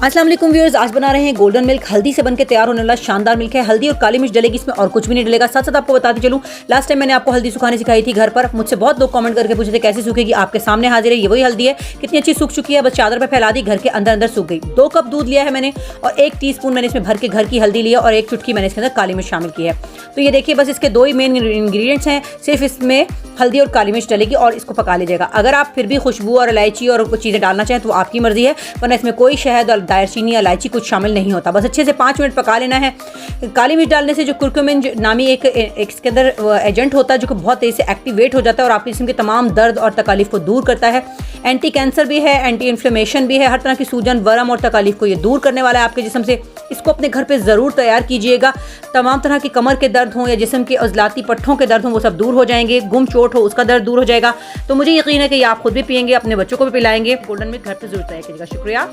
अस्सलाम वालेकुम व्यूअर्स, आज बना रहे हैं गोल्डन मिल्क। हल्दी से बनकर तैयार होने वाला शानदार मिल्क है। हल्दी और काली मिर्च डलेगी इसमें और कुछ भी नहीं डलेगा। साथ साथ आपको बताते चलूं, लास्ट टाइम मैंने आपको हल्दी सुखानी सिखाई थी घर पर। मुझसे बहुत लोग कमेंट करके पूछे थे कैसे सूखेगी। आपके सामने हाजिर है, ये वही हल्दी है। कितनी अच्छी सूख चुकी है, बस चादर पर फैला दी, घर के अंदर अंदर सूख गई। 2 कप दूध लिया है मैंने और 1 टीस्पून मैंने इसमें भर के घर की हल्दी लिया और 1 चुटकी मैंने इसके अंदर काली मिर्च शामिल की है। तो ये देखिए, बस इसके 2 ही मेन इंग्रेडिएंट्स हैं। सिर्फ इसमें हल्दी और काली मिर्च डलेगी और इसको पका लीजिएगा। अगर आप फिर भी खुशबू और इलायची और कुछ चीज़ें डालना चाहें तो आपकी मर्जी है, वरना इसमें कोई शहद और दालचीनी या इलायची कुछ शामिल नहीं होता। बस अच्छे से 5 मिनट पका लेना है। काली मिर्च डालने से जो कुरकुमिन नामी एक इसके अंदर एजेंट होता है जो कि बहुत तेज़ी से एक्टिवेट हो जाता है और आपके जिस्म के तमाम दर्द और तकालीफ को दूर करता है। एंटी कैंसर भी है, एंटी इन्फ्लेमेशन भी है। हर तरह की सूजन, वरम और तकालीफ को ये दूर करने वाला है आपके जिस्म से। इसको अपने घर पे ज़रूर तैयार कीजिएगा। तमाम तरह की कमर के दर्द हों या जिस्म के उजलाती पट्ठों के दर्द हों, वो सब दूर हो जाएंगे। गुम चोट हो, उसका दर्द दूर हो जाएगा। तो मुझे यकीन है कि ये आप खुद भी पिएंगे, अपने बच्चों को भी पिलाएंगे। गोल्डन मिल्क घर पे जरूर तैयार कीजिएगा। शुक्रिया।